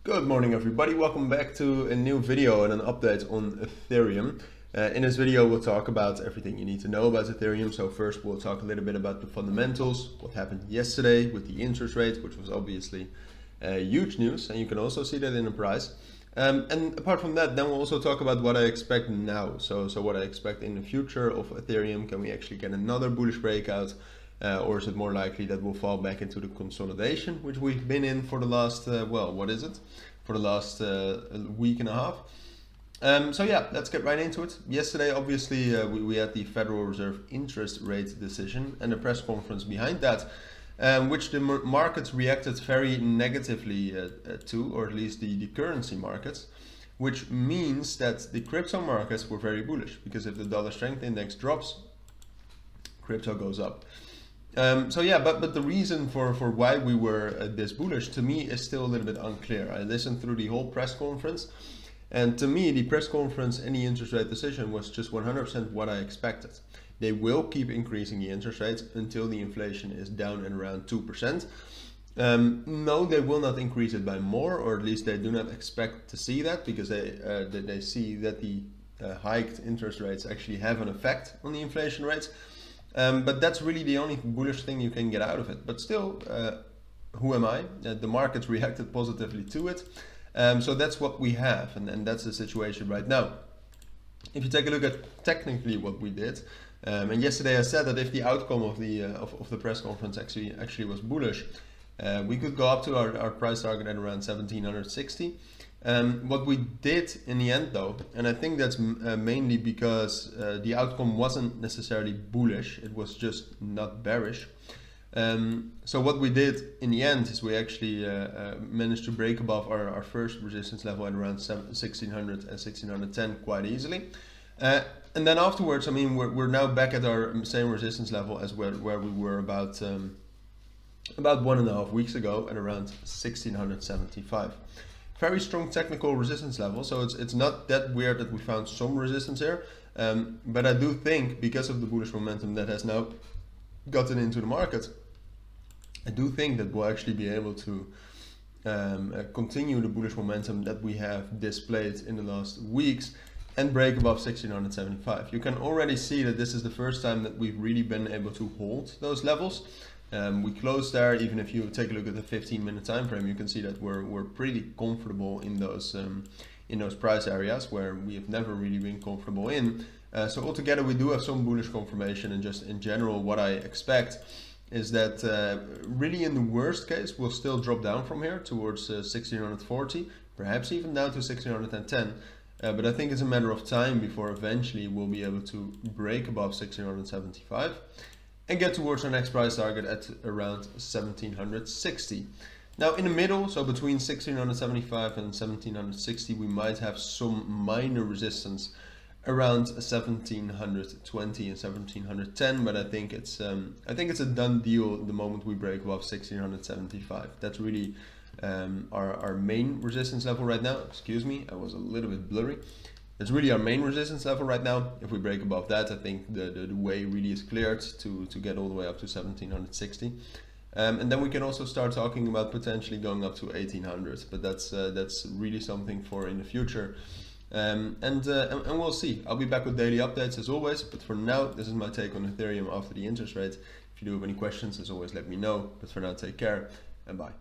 Good morning everybody, welcome back to a new video and an update on Ethereum. In this video we'll talk about everything you need to know about Ethereum. So first we'll talk a little bit about the fundamentals, what happened yesterday with the interest rate, which was obviously huge news, and you can also see that in the price. And apart from that, then we'll also talk about what I expect now. So what I expect in the future of Ethereum. Can we actually get another bullish breakout? Or is it more likely that we'll fall back into the consolidation, which we've been in for the last, for the last week and a half. So yeah, let's get right into it. Yesterday, obviously, we had the Federal Reserve interest rate decision and the press conference behind that, which the markets reacted very negatively to, or at least the currency markets, which means that the crypto markets were very bullish, because if the dollar strength index drops, crypto goes up. So yeah, but the reason for why we were this bullish, to me, is still a little bit unclear. I listened through the whole press conference, and to me, the press conference and the interest rate decision was just 100% what I expected. They will keep increasing the interest rates until the inflation is down at around 2%. No, they will not increase it by more, or at least they do not expect to see that, because they see that the hiked interest rates actually have an effect on the inflation rates. But that's really the only bullish thing you can get out of it. But still, who am I? The markets reacted positively to it. So that's what we have, and that's the situation right now. If you take a look at technically what we did, and yesterday I said that if the outcome of the press conference actually was bullish, we could go up to our price target at around 1760. What we did in the end though, and I think that's mainly because the outcome wasn't necessarily bullish, it was just not bearish. So what we did in the end is we actually managed to break above our first resistance level at around 1600 and 1610 quite easily. And then afterwards, I mean, we're now back at our same resistance level as where we were about 1.5 weeks ago at around 1675. Very strong technical resistance level, so it's not that weird that we found some resistance here, but I do think because of the bullish momentum that has now gotten into the market, I do think that we'll actually be able to continue the bullish momentum that we have displayed in the last weeks and break above 1675. You can already see that this is the first time that we've really been able to hold those levels. We closed there. Even if you take a look at the 15-minute time frame, you can see that we're pretty comfortable in those price areas where we have never really been comfortable in. So altogether, we do have some bullish confirmation, and just in general, what I expect is that really in the worst case, we'll still drop down from here towards 1640, perhaps even down to 1610. But I think it's a matter of time before eventually we'll be able to break above 1675. And get towards our next price target at around 1760. Now in the middle, so between 1675 and 1760, we might have some minor resistance around 1720 and 1710, but I think it's a done deal the moment we break above 1675. That's really our main resistance level right now. Excuse me, I was a little bit blurry. It's really our main resistance level right now. If we break above that, I think the way really is cleared to get all the way up to 1760. And then we can also start talking about potentially going up to 1800, but that's really something for in the future. And we'll see. I'll be back with daily updates as always, but for now, this is my take on Ethereum after the interest rate. If you do have any questions, as always, let me know. But for now, take care and bye.